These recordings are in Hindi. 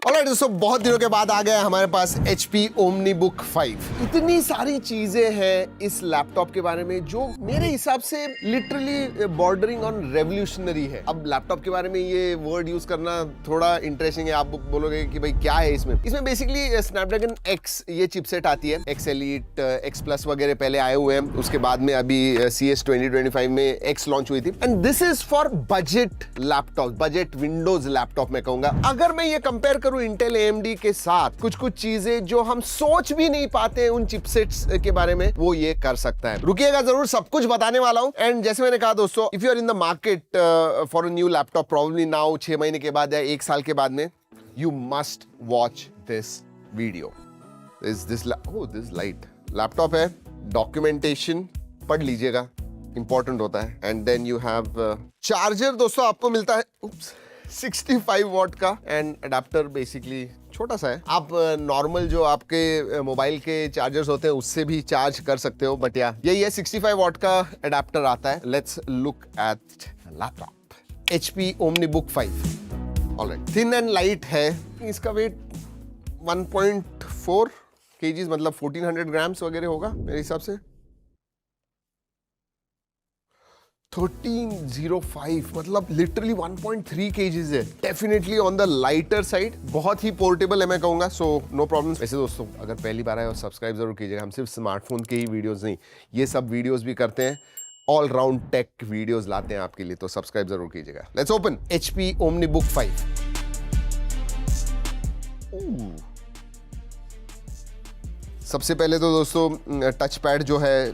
ऑलराइट दोस्तों, बहुत दिनों के बाद आ गया हमारे पास HP OmniBook 5। इतनी सारी चीजें हैं इस लैपटॉप के बारे में जो मेरे हिसाब से लिटरली बॉर्डरिंग ऑन रेवोल्यूशनरी है। अब लैपटॉप के बारे में ये वर्ड यूज करना थोड़ा इंटरेस्टिंग है। आप बोलोगे कि भाई क्या है इसमें बेसिकली स्नैपड्रैगन X ये चिपसेट आती है। X Elite, X Plus वगैरह पहले आए हुए हैं, उसके बाद में अभी CS 2025 में X लॉन्च हुई थी। And this is for budget laptop, budget Windows laptop मैं कहूंगा। अगर मैं ये कंपेयर करूं इंटेल AMD के साथ, कुछ चीजें जो हम सोच भी नहीं पाते उन चिपसेट्स के बारे में, वो ये कर सकता है। रुकिएगा जरूर, सब कुछ बताने वाला हूं। एंड जैसे मैंने कहा दोस्तों, if you are in the market for a new laptop, probably now 6 महीने के बाद या 1 साल के बाद में, you must watch this video. This light laptop है, डॉक्यूमेंटेशन पढ़ लीजिएगा, इंपॉर्टेंट होता है। And then you have charger दोस्तों, आपको मिलता है 65 वॉट का, एंड अडेप्टर बेसिकली छोटा सा है। आप नॉर्मल जो आपके मोबाइल के चार्जर्स होते हैं उससे भी चार्ज कर सकते हो, बट या यही है 65 वॉट का अडेप्टर आता है। Let's look at laptop HP OmniBook 5। Alright, thin and light है। इसका वेट 1.4 kgs मतलब 1400 ग्राम्स वगैरह होगा मेरे हिसाब से। 1305 मतलब लिटरली 1.3 kgs है। Definitely on the lighter side, बहुत ही पोर्टेबल है मैं कहूंगा, सो नो प्रॉब्लम। वैसे दोस्तों, अगर पहली बार आए हो सब्सक्राइब जरूर कीजिएगा। हम सिर्फ स्मार्टफोन के ही वीडियोस नहीं, ये सब वीडियोस भी करते हैं, ऑल राउंड टेक वीडियोस लाते हैं आपके लिए, तो सब्सक्राइब जरूर कीजिएगा। Let's open HP OmniBook 5। सबसे पहले तो दोस्तों टच पैड जो है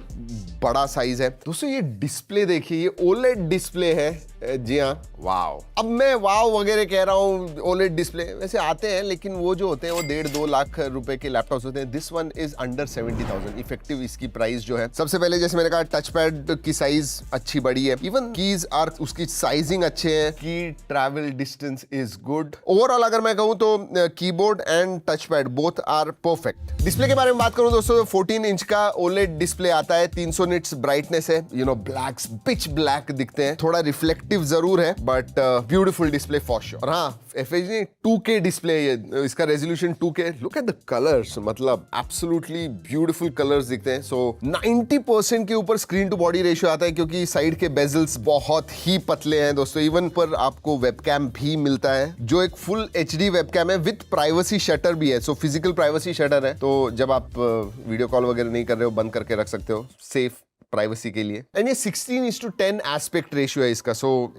बड़ा साइज है। दोस्तों ये डिस्प्ले देखिए, ये OLED डिस्प्ले है। जी हाँ, वाव। अब मैं वाव वगैरह कह रहा हूँ, OLED डिस्प्ले वैसे आते हैं, लेकिन वो जो होते हैं वो 1.5-2 लाख रुपए के लैपटॉप्स होते हैं। This one is under 70,000 effective इसकी प्राइस जो है। सबसे पहले जैसे मैंने कहा, टच पैड की साइज अच्छी बड़ी है, इवन कीज आर उसकी साइजिंग अच्छे है, key travel distance is good. Overall अगर मैं कहूँ तो keyboard and touch pad both are perfect. Display के बारे में बात करूँ दोस्तों, 14 इंच का OLED डिस्प्ले आता है, 300 निट्स ब्राइटनेस है, ब्लैक्स पिच ब्लैक दिखते हैं, थोड़ा रिफ्लेक्टिव जरूर है, but beautiful display for sure. और हाँ, FHD 2K डिस्प्ले, इसका resolution 2K। Look at the colours, मतलब एब्सोल्युटली ब्यूटीफुल कलर्स दिखते हैं। सो 90% के ऊपर स्क्रीन टू बॉडी रेशियो आता है, क्योंकि साइड के बेजल्स बहुत ही पतले हैं दोस्तों। इवन पर आपको वेबकैम भी मिलता है, जो एक फुल HD वेबकैम है विद प्राइवेसी शटर भी है। सो फिजिकल प्राइवेसी शटर है, तो जब आप वीडियो कॉल वगैरह नहीं कर रहे हो, बंद करके रख सकते हो, सेफ प्राइवेसी के लिए। एंड ये 16:10 एस्पेक्ट रेशियो है इसका, so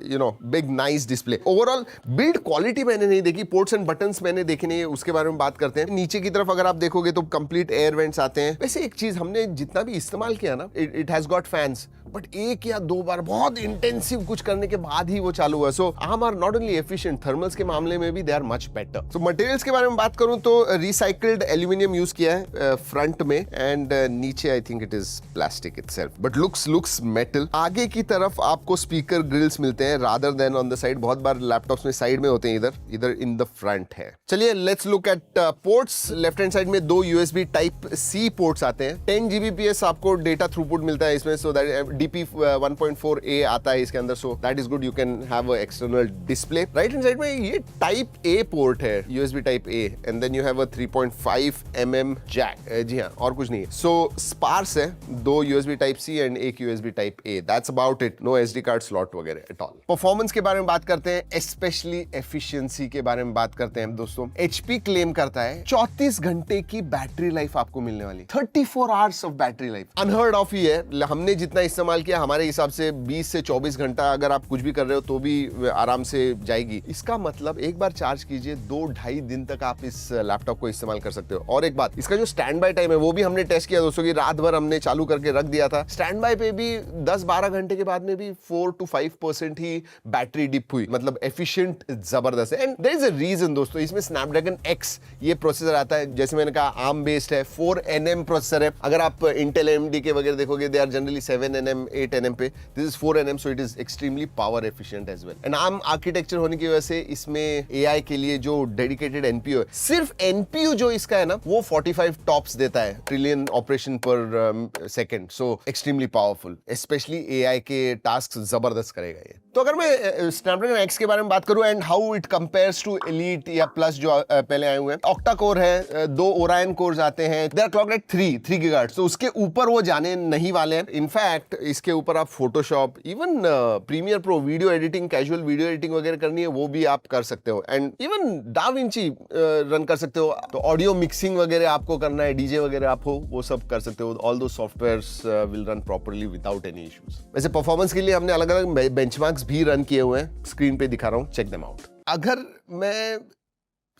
big nice display. Overall build quality मैंने नहीं देखी, पोर्ट्स एंड बटन्स मैंने देखे नहीं है, उसके बारे में बात करते हैं। नीचे की तरफ अगर आप देखोगे तो कंप्लीट एयर वेंट्स आते हैं। वैसे एक चीज हमने जितना भी इस्तेमाल किया ना, it has got fans, but 1 या 2 बार बहुत इंटेंसिव कुछ करने के बाद ही वो चालू हुआ। So ARM are not only efficient, thermals के मामले में भी they are much better. So materials के बारे में बात करूं तो रिसाइकल्ड एल्यूमिनियम यूज किया है फ्रंट में, एंड नीचे I think it is plastic itself, but looks metal. आगे की तरफ आपको स्पीकर ग्रिल्स मिलते हैं rather than on the side. बहुत बार लैपटॉप्स में साइड में होते हैं, इधर इन द फ्रंट है। चलिए let's look at ports. Left hand side में 2 USB Type-C पोर्ट्स आते हैं। 10 Gbps आपको डेटा थ्रूपुट मिलता है इसमें, सो दैट DP 1.4A आता है इसके अंदर, so that is good. You can have a external display. Right hand side में ये Type-A पोर्ट है, USB Type-A, and then you have a 3.5 mm jack. जी हाँ, और कुछ नहीं है। सो स्पार्स है, 2 USB Type-C एंड एक USB Type-A, that's about it. No SD card slot वगैरह at all. परफॉर्मेंस के बारे में बात करते हैं, स्पेशली एफिशिएंसी के बारे में बात करते हैं दोस्तों। HP क्लेम करता है 34 घंटे की बैटरी लाइफ आपको मिलने वाली, 34 hours of battery life. Unheard of ही है। हमने जितना इस्तेमाल किया, हमारे हिसाब से 20 से 24 घंटा अगर आप कुछ भी कर रहे हो तो भी आराम से जाएगी। इसका मतलब एक बार चार्ज कीजिए, 2-2.5 दिन तक आप इस लैपटॉप को इस्तेमाल कर सकते हो। और एक बात, इसका जो स्टैंड बाय टाइम है वो भी हमने टेस्ट किया दोस्तों, की रात भर हमने चालू करके रख दिया था। स्टैंड बाय पे भी 10-12 घंटे के बाद में भी 4 to 5% ही बैटरी डिप हुई, मतलब एफिशिएंट जबरदस्त है। And there is a reason दोस्तों, इसमें स्नैपड्रैगन X ये प्रोसेसर आता है, जैसे मैंने कहा ARM बेस्ड है, 4nm प्रोसेसर है। अगर आप इंटेल AMD के वगैरह देखोगे, they are generally 7nm 8nm पे, this is 4nm, so it is extremely power efficient as well. And ARM architecture होने की वजह से इसमें AI के लिए जो डेडिकेटेड NPU है, सिर्फ NPU जो इसका है ना, वो 45 टॉप्स देता है, ट्रिलियन ऑपरेशन पर सेकेंड, सो एक्सट्रीमली पावरफुल। स्पेशली AI के टास्क जबरदस्त करेगा ये। तो अगर मैं स्नैपड्रैगन एक्स के बारे में बात करूं and how it compares to Elite या प्लस जो पहले आए हुए हैं, ऑक्टा कोर है, 2 ओरायन कोर्स आते हैं, they are clocked at 3 gigahertz, तो उसके ऊपर वो जाने नहीं वाले हैं। इनफैक्ट इसके ऊपर आप Photoshop, even Premiere Pro video editing, casual video editing वगैरह करनी है वो भी आप कर सकते हो, एंड इवन डाविंची रन कर सकते हो। तो ऑडियो मिक्सिंग वगैरह आपको करना है, डीजे वगैरह आप हो, वो सब कर सकते हो। ऑल दो softwares will run properly without any issues. वैसे परफॉर्मेंस के लिए हमने अलग अलग बेंचमार्क्स भी रन किए हुए हैं, स्क्रीन पे दिखा रहा हूं, चेक देम आउट। अगर मैं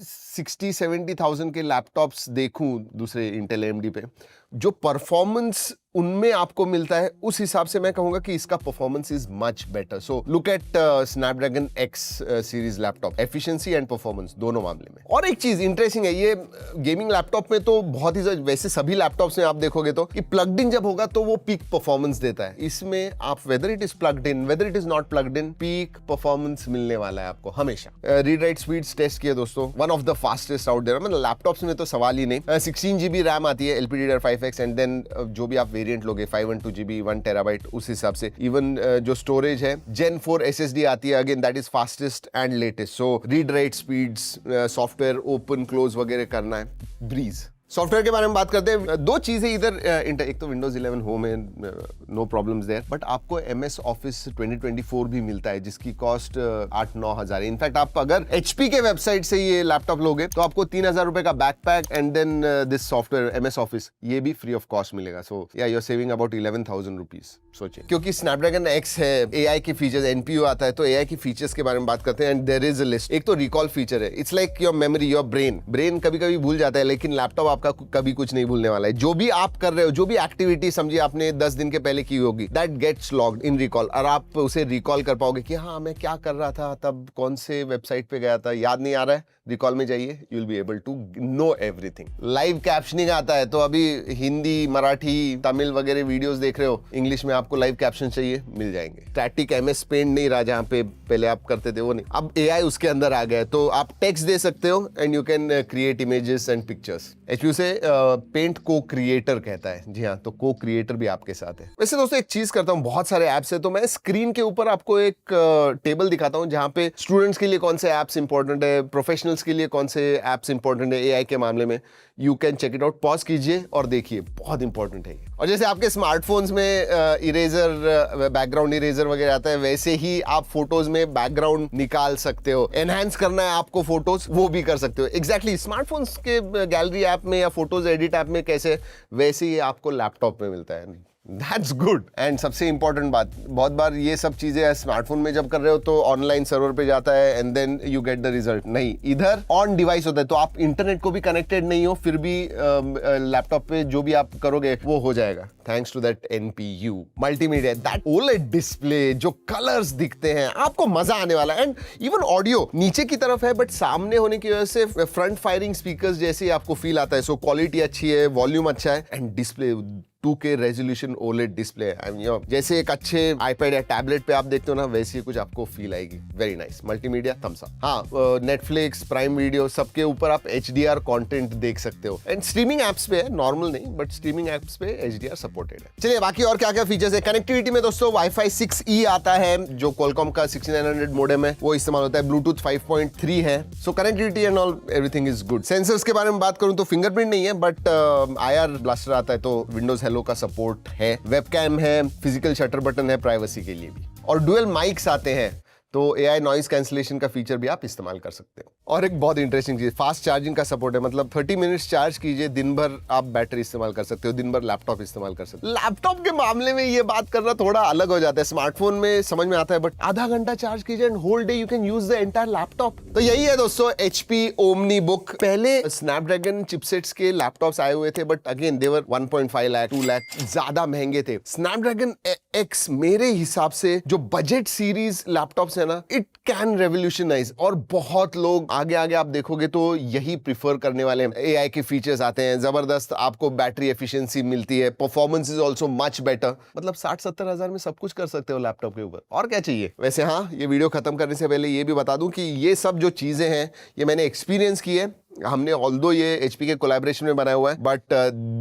60-70,000 के लैपटॉप्स देखूं दूसरे इंटेल एएमडी पे, जो परफॉर्मेंस उनमें आपको मिलता है उस हिसाब से मैं कहूंगा कि इसका performance is much better. So look at Snapdragon x series laptop, efficiency and performance दोनों मामले में। और एक चीज इंटरेस्टिंग है, ये गेमिंग लैपटॉप में तो बहुत ही, वैसे सभी लैपटॉप्स में आप देखोगे तो कि प्लग्ड इन जब होगा तो वो पीक परफॉर्मेंस देता है। इसमें आप whether it is plugged in, whether it is not plugged in, peak performance मिलने वाला है आपको हमेशा। रीड राइट स्पीड्स टेस्ट किए दोस्तों, one of the fastest out there, मतलब लैपटॉप्स में तो सवाल ही नहीं। 16 GB रैम आती है LPDDR5X, एंड देन जो भी आप वेरिएंट लोगे 512 GB 1 TB उस हिसाब से। इवन जो स्टोरेज है Gen 4 SSD आती है, again that is fastest and latest. So read write speeds, software open close वगैरह करना है, ब्रीज। सॉफ्टवेयर के बारे में बात करते हैं, 2 चीजें इधर, एक तो विंडोज 11 होम है, नो प्रॉब्लम्स देयर, बट आपको MS ऑफिस 2024 भी मिलता है जिसकी कॉस्ट 8-9 हजार है। इनफैक्ट आप अगर HP के वेबसाइट से ये लैपटॉप लोगे तो आपको 3,000 रुपए का backpack and then this software MS Office, ये भी फ्री ऑफ कॉस्ट मिलेगा। So yeah you are saving about 11,000 rupees. सोचिए, क्योंकि स्नैपड्रैगन एक्स है, AI के फीचर्स, NPU आता है, तो AI की फीचर्स के बारे में बात करते हैं, and there is a list. एक तो रिकॉल फीचर है, it's like your memory, your brain कभी कभी भूल जाता है, लेकिन लैपटॉप आपका कभी कुछ नहीं भूलने वाला है। जो भी आप कर रहे हो, जो भी एक्टिविटी समझिए आपने 10 दिन के पहले की होगी, that gets logged in recall, और आप उसे रिकॉल कर पाओगे कि हाँ मैं क्या कर रहा था तब, कौन से वेबसाइट पे गया था, याद नहीं आ रहा है, रिकॉल में जाइए, you will be able to know everything. Live captioning आता है, तो अभी हिंदी, मराठी, तमिल वगैरह वीडियोस देख रहे हो, इंग्लिश में आपको लाइव कैप्शन चाहिए, मिल जाएंगे। स्टैटिक MS पेंट नहीं रहा, जहां पे पहले आप करते थे वो नहीं, अब AI उसके अंदर आ गया है, तो आप टेक्स्ट दे सकते हो and you can create images and pictures. HP से पेंट को क्रिएटर कहता है, जी हाँ, तो को क्रिएटर भी आपके साथ है। वैसे दोस्तों एक चीज करता हूँ, बहुत सारे ऐप्स है, तो मैं स्क्रीन के ऊपर आपको एक टेबल दिखाता हूँ जहां पे स्टूडेंट्स के लिए कौन से ऐप्स इंपॉर्टेंट है, प्रोफेशनल्स के लिए कौन से ऐप्स इंपॉर्टेंट है AI के मामले में। You can check it out, pause कीजिए और देखिए, बहुत इंपॉर्टेंट है ये। और जैसे आपके स्मार्टफोन्स में इरेजर, बैकग्राउंड इरेजर वगैरह आता है, वैसे ही आप फोटोज में बैकग्राउंड निकाल सकते हो। एनहांस करना है आपको फोटोज, वो भी कर सकते हो। एग्जैक्टली स्मार्टफोन्स के गैलरी ऐप में या फोटोज एडिट ऐप में कैसे, वैसे ही आपको लैपटॉप में मिलता है। That's good। एंड सबसे इंपॉर्टेंट बात, बहुत बार ये सब चीजें स्मार्टफोन में जब कर रहे हो तो ऑनलाइन सर्वर पे जाता है and then you get the result, नहीं, इधर ऑन डिवाइस होता है, तो आप इंटरनेट को भी कनेक्टेड नहीं हो, फिर भी लैपटॉप पे जो भी आप करोगे वो हो जाएगा, thanks to that NPU multimedia, that OLED display, जो कलर्स दिखते हैं, आपको मजा आने वाला है। एंड इवन ऑडियो नीचे की तरफ है, बट सामने होने की वजह से फ्रंट फायरिंग स्पीकर्स जैसे आपको फील आता है। सो क्वालिटी अच्छी है, वॉल्यूम अच्छा है, and display 2K resolution OLED display है। जैसे एक अच्छे iPad या टैबलेट पे आप देखते हो ना, वैसी कुछ आपको फील आएगी। Very nice, multimedia thumbs up. हाँ, नेटफ्लिक्स, प्राइम वीडियो, सबके ऊपर आप HDR कंटेंट देख सकते हो, एंड स्ट्रीमिंग एप्स पे है, नॉर्मल नहीं, बट स्ट्रीमिंग एप्स पे HDR सपोर्टेड है। चलिए बाकी और क्या क्या फीचर्स है। कनेक्टिविटी में दोस्तों Wi-Fi 6E आता है, जो Qualcomm का 6900 मॉडेम है, वो इस्तेमाल होता है। Bluetooth 5.3 है, so connectivity and all everything is good. Sensors के बारे में बात करूं तो फिंगरप्रिंट नहीं है, बट IR ब्लास्टर आता है, तो विंडोज हेलो का सपोर्ट है, वेबकैम है, फिजिकल शटर बटन है प्राइवेसी के लिए भी, और डुअल माइक्स आते हैं, तो AI नॉइज कैंसिलेशन का फीचर भी आप इस्तेमाल कर सकते हो। और एक बहुत इंटरेस्टिंग चीज, फास्ट चार्जिंग का सपोर्ट है, मतलब 30 मिनट्स चार्ज कीजिए, दिन भर आप बैटरी इस्तेमाल कर सकते हो, दिन भर लैपटॉप इस्तेमाल कर सकते हो। लैपटॉप के मामले में ये बात करना थोड़ा अलग हो जाता है, स्मार्टफोन में समझ में आता है, बट आधा घंटा चार्ज कीजिए and whole day you can use the entire laptop. तो यही है दोस्तों HP OmniBook। पहले स्नैपड्रैगन चिपसेट्स के लैपटॉप्स आए हुए थे, but again they were 1.5 lakh 2 lakh ज्यादा महंगे थे। स्नैपड्रैगन X मेरे हिसाब से जो बजट सीरीज लैपटॉप्स है ना, इट कैन रेवोल्यूशनाइज, और बहुत लोग आगे आगे आप देखोगे तो यही प्रिफर करने वाले हैं। AI के फीचर्स आते हैं, जबरदस्त आपको बैटरी एफिशिएंसी मिलती है, performance is also much better, मतलब 60-70 हजार में सब कुछ कर सकते हो लैपटॉप के ऊपर, और क्या चाहिए। वैसे हाँ, ये वीडियो खत्म करने से पहले ये भी बता दूं कि ये सब जो चीजें हैं ये मैंने एक्सपीरियंस की है, हमने ऑल्दो ये HP के कोलैबोरेशन में बनाया हुआ है, but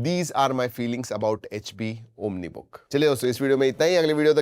these are my feelings about HP OmniBook। चलिए दोस्तों, इस वीडियो में इतना ही, अगले वीडियो तक